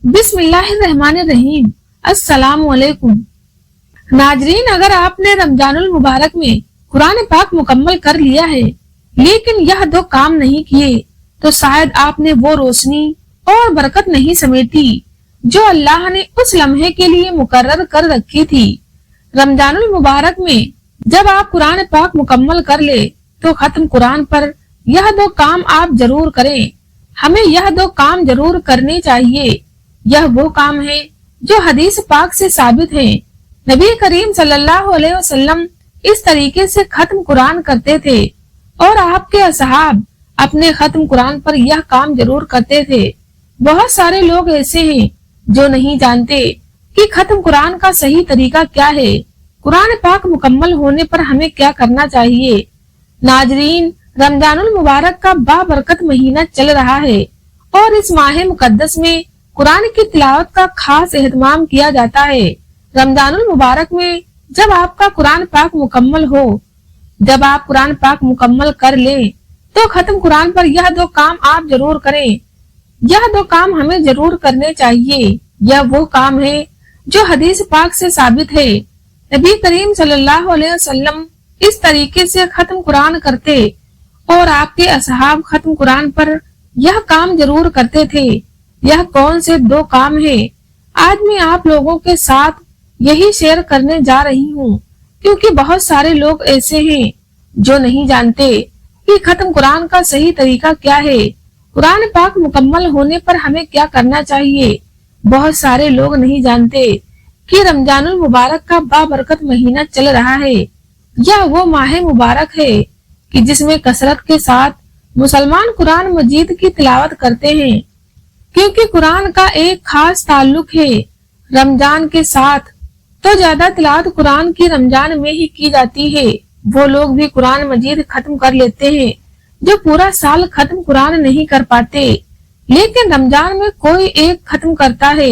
बिस्मिल्लाहिर्रहमानिर्रहीम। अस्सलाम वालेकुम। नाजरीन, अगर आपने रमजानुल मुबारक में कुरान पाक मुकम्मल कर लिया है लेकिन यह दो काम नहीं किए तो शायद आपने वो रोशनी और बरकत नहीं समेटी जो अल्लाह ने उस लम्हे के लिए मुकर्रर कर रखी थी। रमजानुल मुबारक में जब आप कुरान पाक मुकम्मल कर ले तो खत्म कुरान पर यह दो काम आप जरूर करें। हमें यह दो काम जरूर करने चाहिए। यह वो काम है जो हदीस पाक से साबित है। नबी करीम सल्लल्लाहु अलैहि वसल्लम इस तरीके से खत्म कुरान करते थे और आपके असहाब अपने खत्म कुरान पर यह काम जरूर करते थे। बहुत सारे लोग ऐसे हैं जो नहीं जानते कि खत्म कुरान का सही तरीका क्या है। कुरान पाक मुकम्मल होने पर हमें क्या करना चाहिए। नाजरीन, रमजानुल मुबारक का बाबरकत महीना चल रहा है और इस माह मुकद्दस में कुरान की तिलावत का खास एहतमाम किया जाता है। रमजानुल मुबारक में जब आपका कुरान पाक मुकम्मल हो, जब आप कुरान पाक मुकम्मल कर लें तो खत्म कुरान पर यह दो काम आप जरूर करें। यह दो काम हमें जरूर करने चाहिए। यह वो काम है जो हदीस पाक से साबित है। नबी करीम सल्लल्लाहु अलैहि वसल्लम इस तरीके से खत्म कुरान करते और आपके असहाब खत्म कुरान पर यह काम जरूर करते थे। यह कौन से दो काम है, आज मैं आप लोगों के साथ यही शेयर करने जा रही हूँ, क्योंकि बहुत सारे लोग ऐसे हैं जो नहीं जानते कि खत्म कुरान का सही तरीका क्या है। कुरान पाक मुकम्मल होने पर हमें क्या करना चाहिए। बहुत सारे लोग नहीं जानते कि रमजानुल मुबारक का बाबरकत महीना चल रहा है। यह वो माह मुबारक है कि जिसमें कसरत के साथ मुसलमान कुरान मजीद की तिलावत करते हैं, क्योंकि कुरान का एक खास ताल्लुक है रमजान के साथ। तो ज्यादा तिलावत कुरान की रमजान में ही की जाती है। वो लोग भी कुरान मजीद खत्म कर लेते हैं जो पूरा साल खत्म कुरान नहीं कर पाते, लेकिन रमजान में कोई एक खत्म करता है,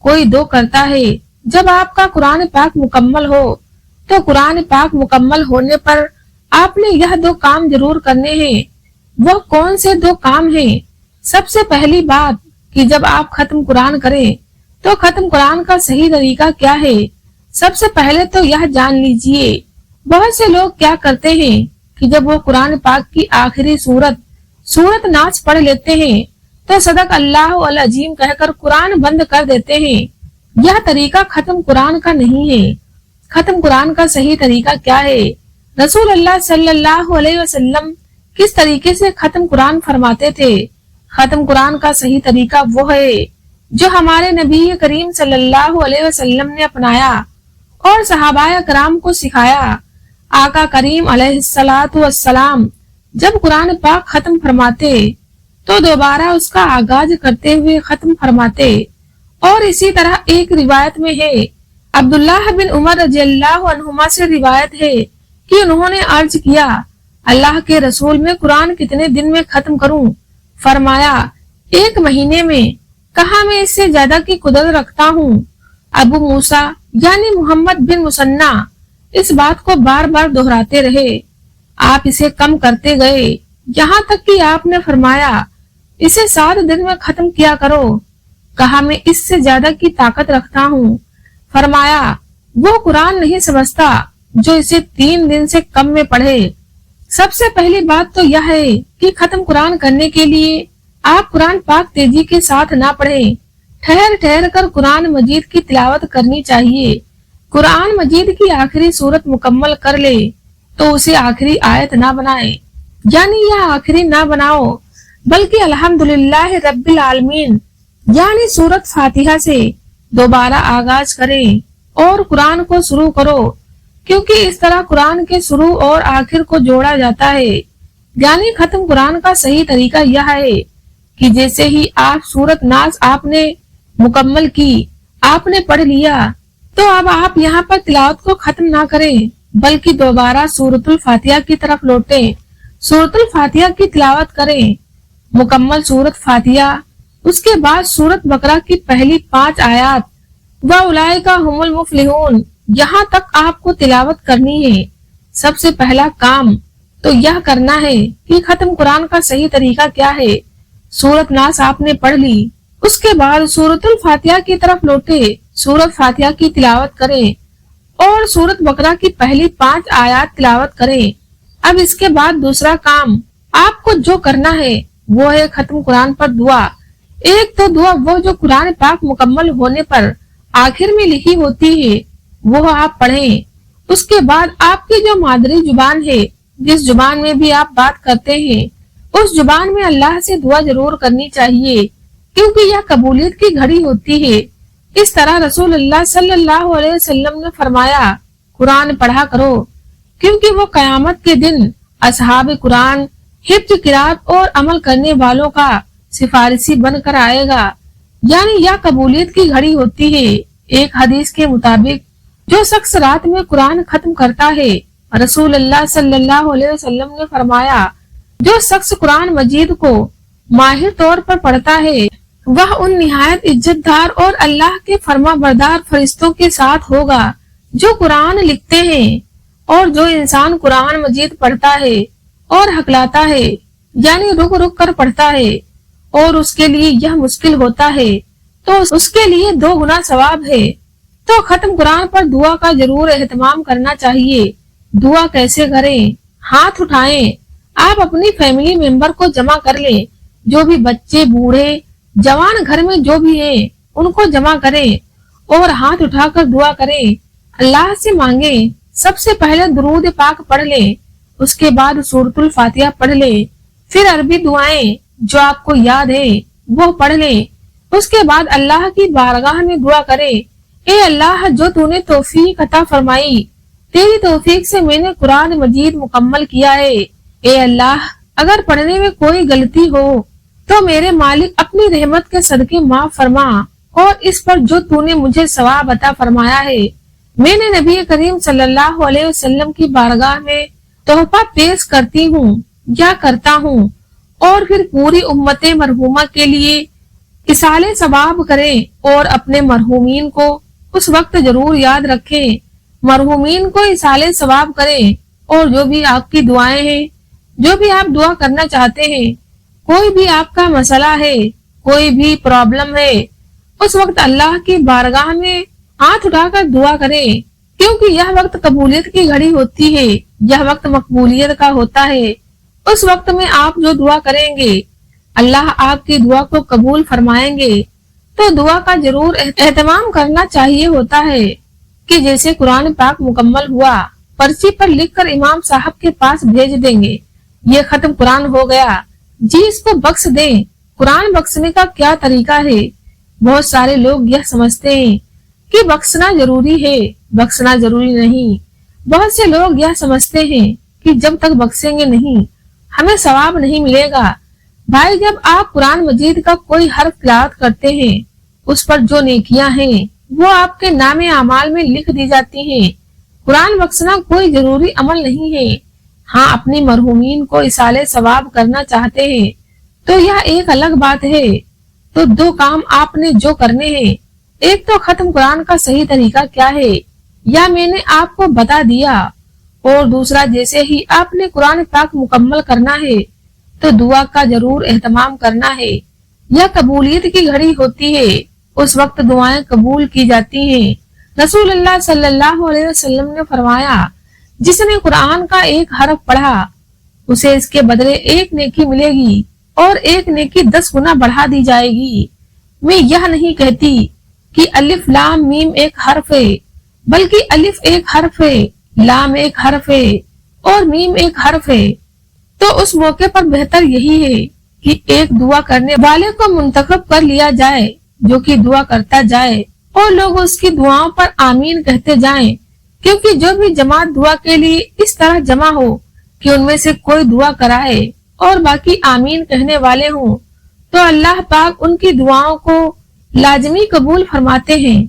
कोई दो करता है। जब आपका कुरान पाक मुकम्मल हो तो कुरान पाक मुकम्मल होने पर आपने यह दो काम जरूर करने हैं। वह कौन से दो काम हैं? सबसे पहली बात कि जब आप खत्म कुरान करें तो खत्म कुरान का सही तरीका क्या है। सबसे पहले तो यह जान लीजिए, बहुत से लोग क्या करते हैं कि जब वो कुरान पाक की आखिरी सूरत नाच पढ़ लेते हैं तो सदक अल्लाह अल अजीम कहकर कुरान बंद कर देते हैं। यह तरीका खत्म कुरान का नहीं है। खत्म कुरान का सही तरीका क्या है। रसूल अल्लाह सल्लल्लाहु अलैहि वसल्लम किस तरीके से खत्म कुरान फरमाते थे। खत्म कुरान का सही तरीका वो है जो हमारे नबी करीम सल्लल्लाहु अलैहि वसल्लम ने अपनाया और सहाबाए कराम को सिखाया। आका करीम अलैहिस्सलातु वस्सलाम जब कुरान पाक खत्म फरमाते तो दोबारा उसका आगाज करते हुए खत्म फरमाते। और इसी तरह एक रिवायत में है, अब्दुल्लाह बिन उमर रज़ियल्लाहु अन्हुमा से रिवायत है कि उन्होंने अर्ज किया, अल्लाह के रसूल, मैं कुरान कितने दिन में खत्म करूं? फरमाया, 1 महीने में। कहा, मैं इससे ज्यादा की कुदरत रखता हूँ। अबू मूसा यानी मोहम्मद बिन मुसन्ना इस बात को बार बार दोहराते रहे। आप इसे कम करते गए, यहाँ तक कि आपने फरमाया, इसे 7 दिन में खत्म किया करो। कहा, मैं इससे ज्यादा की ताकत रखता हूँ। फरमाया, वो कुरान नहीं समझता जो इसे 3 दिन से कम में पढ़े। सबसे पहली बात तो यह है कि खत्म कुरान करने के लिए आप कुरान पाक तेजी के साथ ना पढ़ें। ठहर ठहर कर कुरान मजीद की तिलावत करनी चाहिए। कुरान मजीद की आखिरी सूरत मुकम्मल कर ले तो उसे आखिरी आयत ना बनाए, यानी यह आखिरी ना बनाओ, बल्कि अल्हम्दुलिल्लाह रब्बिल आलमीन यानी सूरत फातिहा से दोबारा आगाज करें और कुरान को शुरू करो, क्योंकि इस तरह कुरान के शुरू और आखिर को जोड़ा जाता है। यानी खत्म कुरान का सही तरीका यह है कि जैसे ही आप सूरत नास आपने मुकम्मल की, आपने पढ़ लिया, तो अब आप यहाँ पर तिलावत को खत्म ना करें, बल्कि दोबारा सूरतुल फातिहा की तरफ लौटें। सूरतुल फातिहा की तिलावत करें, मुकम्मल सूरत फातिहा, उसके बाद सूरत बकरा की पहली 5 आयत व उलाइका हुमुल मुफलिहून, यहाँ तक आपको तिलावत करनी है। सबसे पहला काम तो यह करना है कि खत्म कुरान का सही तरीका क्या है। सूरत नास आपने पढ़ ली, اس کے بعد سورۃ الفاتحہ کی طرف لوٹے، سورۃ فاتحہ کی تلاوت کریں اور سورۃ بقرہ کی پہلی 5 آیات تلاوت کریں۔ اب اس کے بعد دوسرا کام آپ کو جو کرنا ہے وہ ہے ختم قرآن پر دعا۔ ایک تو دعا وہ جو قرآن پاک مکمل ہونے پر آخر میں لکھی ہوتی ہے وہ آپ پڑھیں۔ اس کے بعد آپ کی جو مادری زبان ہے، جس زبان میں بھی آپ بات کرتے ہیں، اس زبان میں اللہ سے دعا ضرور کرنی چاہیے، کیونکہ یہ قبولیت کی گھڑی ہوتی ہے۔ اس طرح رسول اللہ صلی اللہ علیہ وسلم نے فرمایا، قرآن پڑھا کرو، کیونکہ وہ قیامت کے دن اصحاب قرآن، حفظ قرات اور عمل کرنے والوں کا سفارشی بن کر آئے گا۔ یعنی یہ قبولیت کی گھڑی ہوتی ہے۔ ایک حدیث کے مطابق جو شخص رات میں قرآن ختم کرتا ہے، رسول اللہ صلی اللہ علیہ وسلم نے فرمایا، جو شخص قرآن مجید کو ماہر طور پر پڑھتا ہے وہ ان نہایت عزت دار اور اللہ کے فرما بردار فرشتوں کے ساتھ ہوگا جو قرآن لکھتے ہیں۔ اور جو انسان قرآن مجید پڑھتا ہے اور ہکلاتا ہے، یعنی رک رک کر پڑھتا ہے اور اس کے لیے یہ مشکل ہوتا ہے، تو اس کے لیے 2 گنا ثواب ہے۔ تو ختم قرآن پر دعا کا ضرور اہتمام کرنا چاہیے۔ دعا کیسے کریں؟ ہاتھ اٹھائیں، آپ اپنی فیملی ممبر کو جمع کر لیں، جو بھی بچے، بوڑھے، جوان گھر میں جو بھی ہیں ان کو جمع کریں اور ہاتھ اٹھا کر دعا کریں، اللہ سے مانگیں۔ سب سے پہلے درود پاک پڑھ لیں، اس کے بعد سورۃ الفاتحہ پڑھ لیں، پھر عربی دعائیں جو آپ کو یاد ہے وہ پڑھ لیں۔ اس کے بعد اللہ کی بارگاہ میں دعا کریں، اے اللہ، جو تو نے توفیق عطا فرمائی، تیری توفیق سے میں نے قرآن مجید مکمل کیا ہے۔ اے اللہ، اگر پڑھنے میں کوئی غلطی ہو تو میرے مالک اپنی رحمت کے صدقے معاف فرما، اور اس پر جو تو نے مجھے ثواب عطا فرمایا ہے، میں نے نبی کریم صلی اللہ علیہ وسلم کی بارگاہ میں تحفہ پیش کرتی ہوں یا کرتا ہوں، اور پھر پوری امت مرحومہ کے لیے اصال ثواب کریں اور اپنے مرحومین کو اس وقت ضرور یاد رکھیں۔ مرحومین کو اصال ثواب کریں، اور جو بھی آپ کی دعائیں ہیں، جو بھی آپ دعا کرنا چاہتے ہیں، کوئی بھی آپ کا مسئلہ ہے، کوئی بھی پرابلم ہے، اس وقت اللہ کی بارگاہ میں ہاتھ اٹھا کر دعا کریں، کیونکہ یہ وقت قبولیت کی گھڑی ہوتی ہے، یہ وقت مقبولیت کا ہوتا ہے۔ اس وقت میں آپ جو دعا کریں گے اللہ آپ کی دعا کو قبول فرمائیں گے۔ تو دعا کا ضرور اہتمام کرنا چاہیے ہوتا ہے کہ جیسے قرآن پاک مکمل ہوا، پرچی پر لکھ کر امام صاحب کے پاس بھیج دیں گے، یہ ختم قرآن ہو گیا، جی اس کو بخش دیں۔ قرآن بخشنے کا کیا طریقہ ہے؟ بہت سارے لوگ یہ سمجھتے ہیں کہ بخشنا ضروری ہے، بخشنا ضروری نہیں۔ بہت سے لوگ یہ سمجھتے ہیں کہ جب تک بخشیں گے نہیں ہمیں ثواب نہیں ملے گا۔ بھائی، جب آپ قرآن مجید کا کوئی حرف تلاوت کرتے ہیں، اس پر جو نیکیاں ہیں وہ آپ کے نام اعمال میں لکھ دی جاتی ہیں۔ قرآن بخشنا کوئی ضروری عمل نہیں ہے۔ ہاں، اپنی مرحومین کو اصال ثواب کرنا چاہتے ہیں تو یہ ایک الگ بات ہے۔ تو 2 کام آپ نے جو کرنے ہیں، ایک تو ختم قرآن کا صحیح طریقہ کیا ہے یا میں نے آپ کو بتا دیا، اور دوسرا جیسے ہی آپ نے قرآن پاک مکمل کرنا ہے تو دعا کا ضرور اہتمام کرنا ہے۔ یہ قبولیت کی گھڑی ہوتی ہے، اس وقت دعائیں قبول کی جاتی ہیں۔ رسول اللہ صلی اللہ علیہ وسلم نے فرمایا، جس نے قرآن کا ایک حرف پڑھا اسے اس کے بدلے 1 نیکی ملے گی، اور 1 نیکی 10 گنا بڑھا دی جائے گی۔ میں یہ نہیں کہتی کہ الف لام میم ایک حرف ہے، بلکہ الف ایک حرف ہے، لام ایک حرف ہے اور میم ایک حرف ہے۔ تو اس موقع پر بہتر یہی ہے کہ ایک دعا کرنے والے کو منتخب کر لیا جائے جو کہ دعا کرتا جائے، اور لوگ اس کی دعاؤں پر آمین کہتے جائیں، کیونکہ جو بھی جماعت دعا کے لیے اس طرح جمع ہو کہ ان میں سے کوئی دعا کرائے اور باقی آمین کہنے والے ہوں، تو اللہ پاک ان کی دعاؤں کو لازمی قبول فرماتے ہیں۔